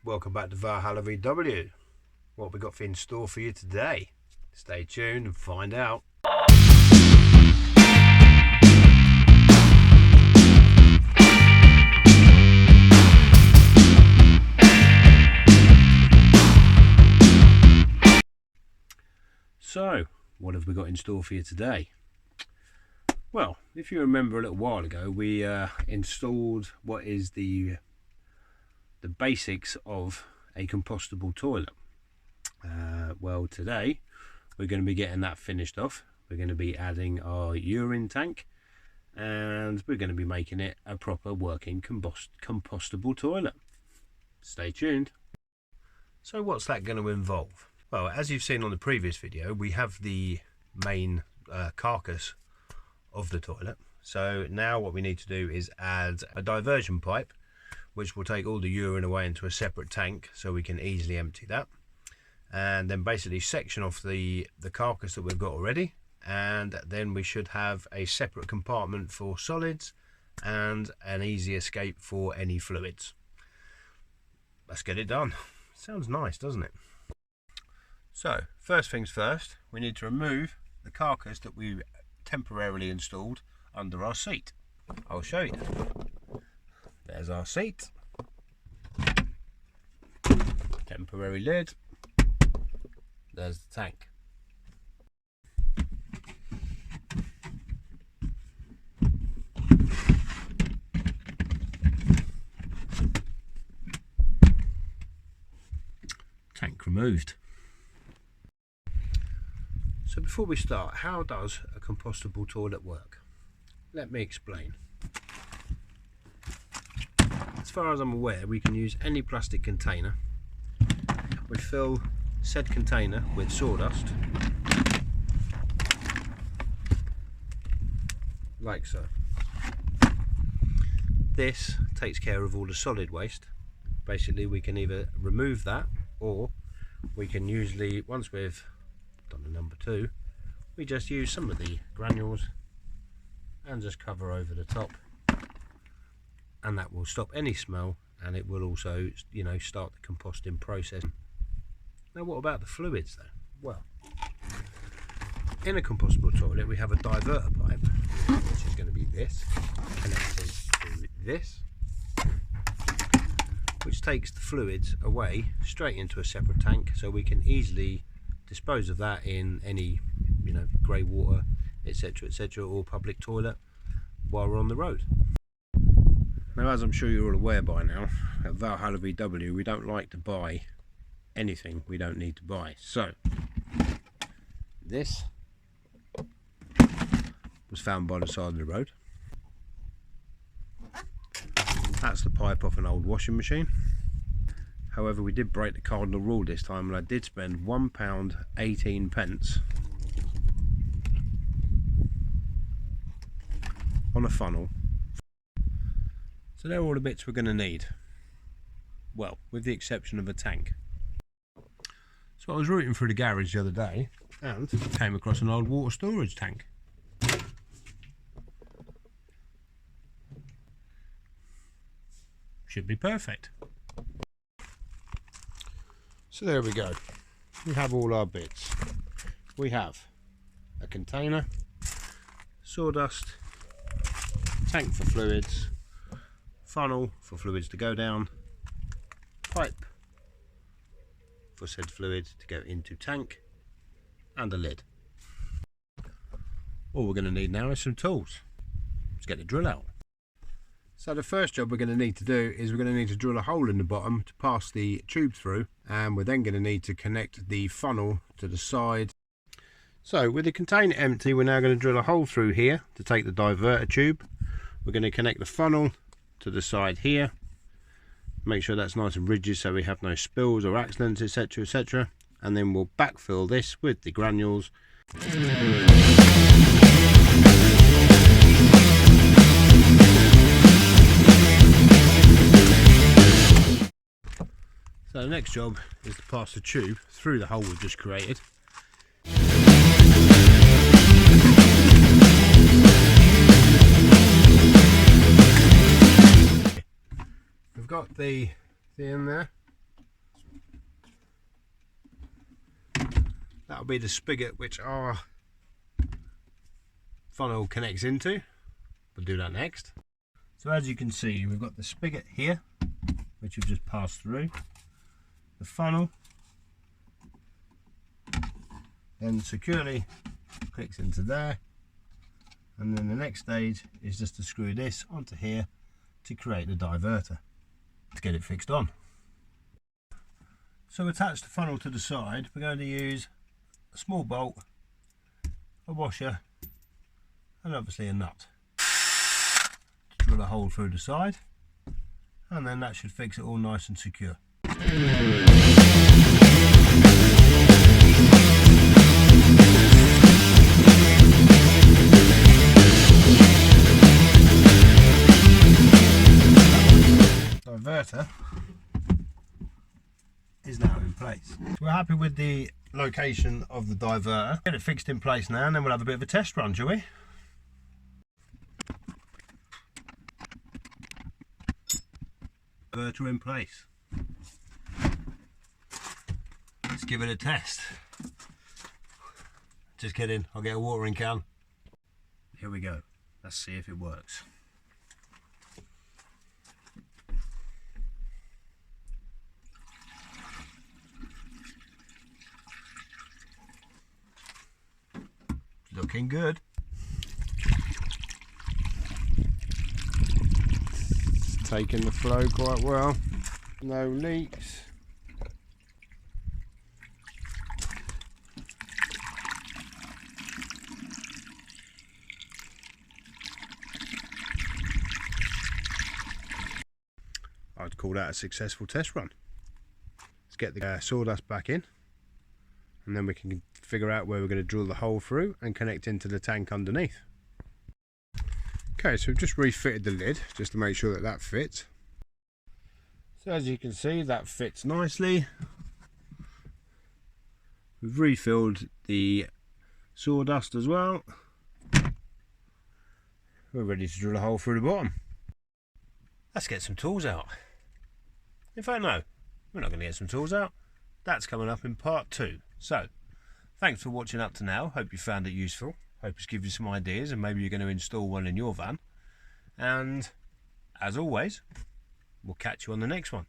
Welcome back to Valhalla VW. What we got in store for you today? Stay tuned and find out. So, what have we got in store for you today? Well, if you remember a little while ago, we installed what is the basics of a compostable toilet. Well, today we're going to be getting that finished off. We're going to be adding our urine tank, and we're going to be making it a proper working compostable toilet. Stay tuned. So what's that going to involve? Well, as you've seen on the previous video, we have the main carcass of the toilet. So now what we need to do is add a diversion pipe, which will take all the urine away into a separate tank so we can easily empty that, and then basically section off the carcass that we've got already, and then we should have a separate compartment for solids and an easy escape for any fluids. Let's get it done. Sounds nice, doesn't it? So first things first, we need to remove the carcass that we temporarily installed under our seat. I'll show you. There's our seat, temporary lid, there's the tank. Tank removed. So before we start, how does a compostable toilet work? Let me explain. As far as I'm aware, we can use any plastic container. We fill said container with sawdust, like so. This takes care of all the solid waste. Basically, we can either remove that, or we can usually, once we've done the number 2, we just use some of the granules and just cover over the top, and that will stop any smell, and it will also, start the composting process. Now, what about the fluids though? Well, in a compostable toilet we have a diverter pipe, which is going to be this, connected to this, which takes the fluids away straight into a separate tank, so we can easily dispose of that in any, grey water, etc., or public toilet while we're on the road. Now, as I'm sure you're all aware by now, at Valhalla VW we don't like to buy anything we don't need to buy. So this was found by the side of the road. That's the pipe off an old washing machine. However, we did break the cardinal rule this time, and I did spend £1.18 on a funnel. So they're all the bits we're going to need. Well, with the exception of a tank. So I was routing through the garage the other day and came across an old water storage tank. Should be perfect. So there we go. We have all our bits. We have a container, sawdust, tank for fluids, funnel for fluids to go down, pipe for said fluid to go into tank, and a lid. All we're going to need now is some tools. Let's get the drill out. So the first job we're going to need to do is we're going to need to drill a hole in the bottom to pass the tube through, and we're then going to need to connect the funnel to the side. So with the container empty, we're now going to drill a hole through here to take the diverter tube. We're going to connect the funnel to the side here, make sure that's nice and rigid so we have no spills or accidents, etc., and then we'll backfill this with the granules. So the next job is to pass the tube through the hole we've just created. We've got the thing in there, that'll be the spigot which our funnel connects into. We'll do that next. So as you can see, we've got the spigot here, which we've just passed through. The funnel then securely clicks into there, and then the next stage is just to screw this onto here to create the diverter to get it fixed on. So attach the funnel to the side. We're going to use a small bolt, a washer, and obviously a nut to drill a hole through the side, and then that should fix it all nice and secure. Diverter is now in place. So we're happy with the location of the diverter. Get it fixed in place now, and then we'll have a bit of a test run, shall we? Diverter in place. Let's give it a test. Just kidding, I'll get a watering can. Here we go. Let's see if it works. Looking good. It's taking the flow quite well. No leaks. I'd call that a successful test run. Let's get the sawdust back in, and then we can figure out where we're going to drill the hole through and connect into the tank underneath. Okay, so we've just refitted the lid just to make sure that that fits. So as you can see, that fits nicely. We've refilled the sawdust as well. We're ready to drill a hole through the bottom. Let's get some tools out. In fact, no, we're not going to get some tools out. That's coming up in part 2. So, thanks for watching up to now. Hope you found it useful. Hope it's given you some ideas, and maybe you're going to install one in your van. And as always, we'll catch you on the next one.